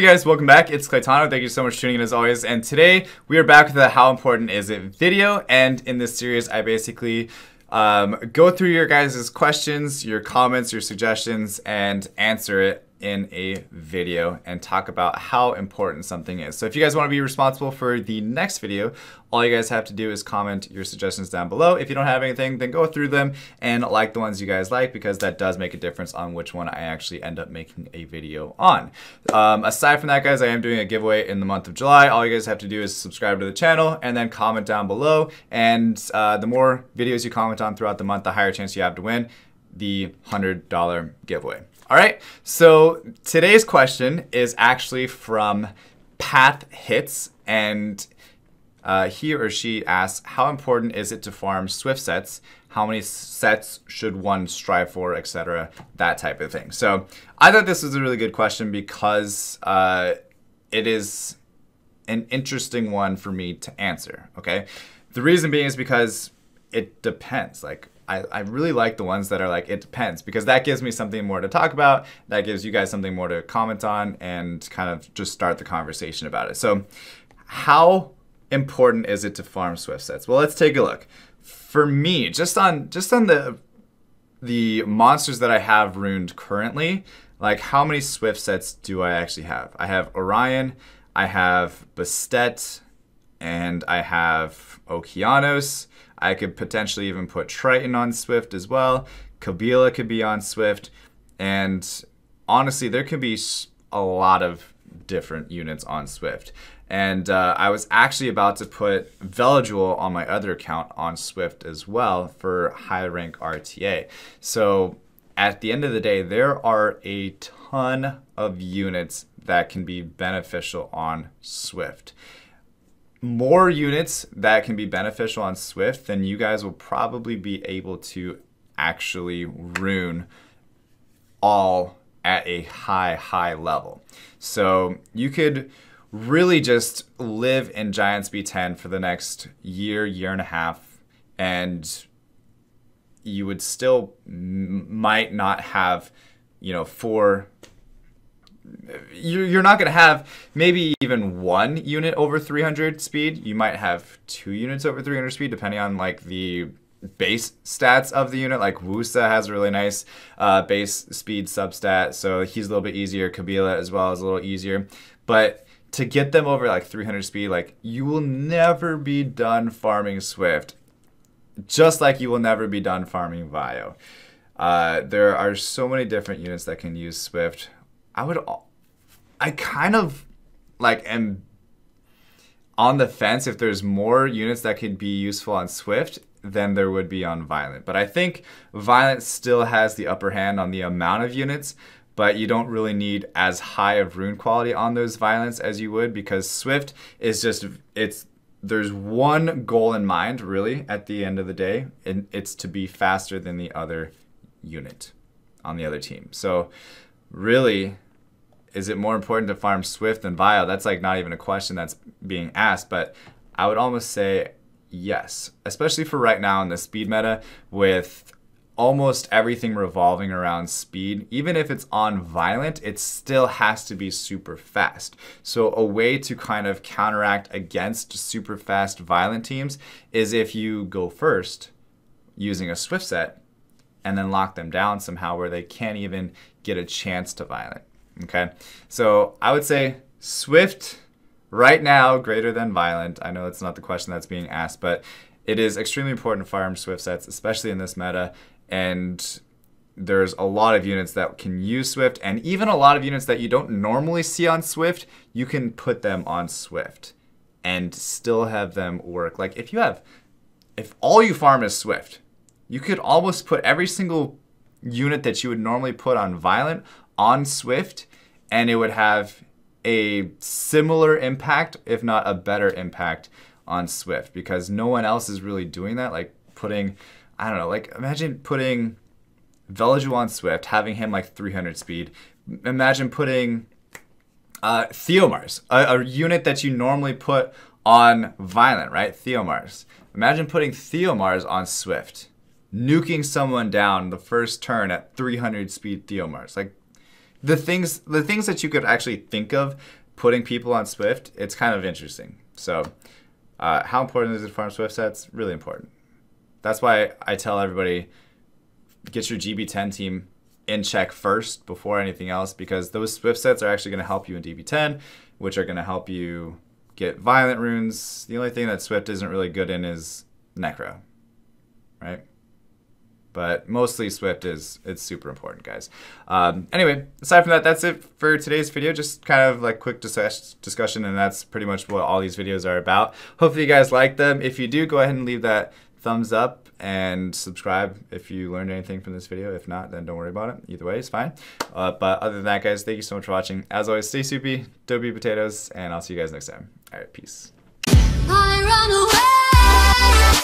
Hey guys, welcome back. It's Claytano. Thank you so much for tuning in as always. And today we are back with the How Important Is It video. And in this series, I basically go through your guys' questions, your comments, your suggestions, and answer it in a video and talk about how important something is. So if you guys want to be responsible for the next video, all you guys have to do is comment your suggestions down below. If you don't have anything, then go through them and like the ones you guys like, because that does make a difference on which one I actually end up making a video on. Aside from that, guys, I am doing a giveaway in the month of July. All you guys have to do is subscribe to the channel and then comment down below. And the more videos you comment on throughout the month, the higher chance you have to win the $100 giveaway. All right, so today's question is actually from Path Hits, and he or she asks, how important is it to farm Swift sets? How many sets should one strive for, etc., that type of thing. So I thought this was a really good question because it is an interesting one for me to answer, okay? The reason being is because it depends. Like, I really like the ones that are like, it depends, because that gives me something more to talk about. That gives you guys something more to comment on and kind of just start the conversation about it. So how important is it to farm Swift sets? Well, let's take a look. For me, just on the monsters that I have ruined currently, like how many Swift sets do I actually have? I have Orion, I have Bastet, and I have Okeanos. I could potentially even put Triton on Swift as well. Kabila could be on Swift. And honestly, there could be a lot of different units on Swift. And I was actually about to put Velodual on my other account on Swift as well for high rank RTA. So at the end of the day, there are a ton of units that can be beneficial on Swift. More units that can be beneficial on Swift than you guys will probably be able to actually rune all at a high level. So you could really just live in Giants B10 for the next year and a half, and you would still might not have, you know, you're not going to have maybe even one unit over 300 speed. You might have 2 units over 300 speed, depending on like the base stats of the unit. Like Wusa has a really nice base speed substat, so he's a little bit easier. Kabila as well is a little easier. But to get them over like 300 speed, like you will never be done farming Swift, just like you will never be done farming Vio. There are so many different units that can use Swift. I kind of like am on the fence if there's more units that could be useful on Swift than there would be on Violent. But I think Violent still has the upper hand on the amount of units, but you don't really need as high of rune quality on those Violents as you would, because Swift is just, there's one goal in mind really at the end of the day, and it's to be faster than the other unit on the other team. So really, is it more important to farm Swift than Vio? That's like not even a question that's being asked, but I would almost say yes, especially for right now in the speed meta with almost everything revolving around speed. Even if it's on Violent, it still has to be super fast. So a way to kind of counteract against super fast Violent teams is if you go first using a Swift set and then lock them down somehow where they can't even get a chance to Violent. Okay, so I would say Swift right now greater than Violent. I know it's not the question that's being asked, but it is extremely important to farm Swift sets, especially in this meta. And there's a lot of units that can use Swift, and even a lot of units that you don't normally see on Swift, you can put them on Swift and still have them work. Like if all you farm is Swift, you could almost put every single unit that you would normally put on Violent on Swift, and it would have a similar impact, if not a better impact on Swift, because no one else is really doing that. Like putting, I don't know, like imagine putting Velodual on Swift, having him like 300 speed. Imagine putting Theomars, a unit that you normally put on Violent, right? Theomars. Imagine putting Theomars on Swift, nuking someone down the first turn at 300 speed Theomars. Like, the things that you could actually think of putting people on Swift, it's kind of interesting. So how important is it to farm Swift sets? Really important. That's why I tell everybody, get your GB10 team in check first before anything else, because those Swift sets are actually going to help you in DB10, which are going to help you get violent runes. The only thing that Swift isn't really good in is Necro, right? But mostly Swift it's super important, guys. Anyway, aside from that, that's it for today's video. Just kind of like quick discussion, and that's pretty much what all these videos are about. Hopefully you guys like them. If you do, go ahead and leave that thumbs up and subscribe if you learned anything from this video. If not, then don't worry about it. Either way, it's fine. But other than that, guys, thank you so much for watching. As always, stay soupy, don't be potatoes, and I'll see you guys next time. All right, peace. I run away.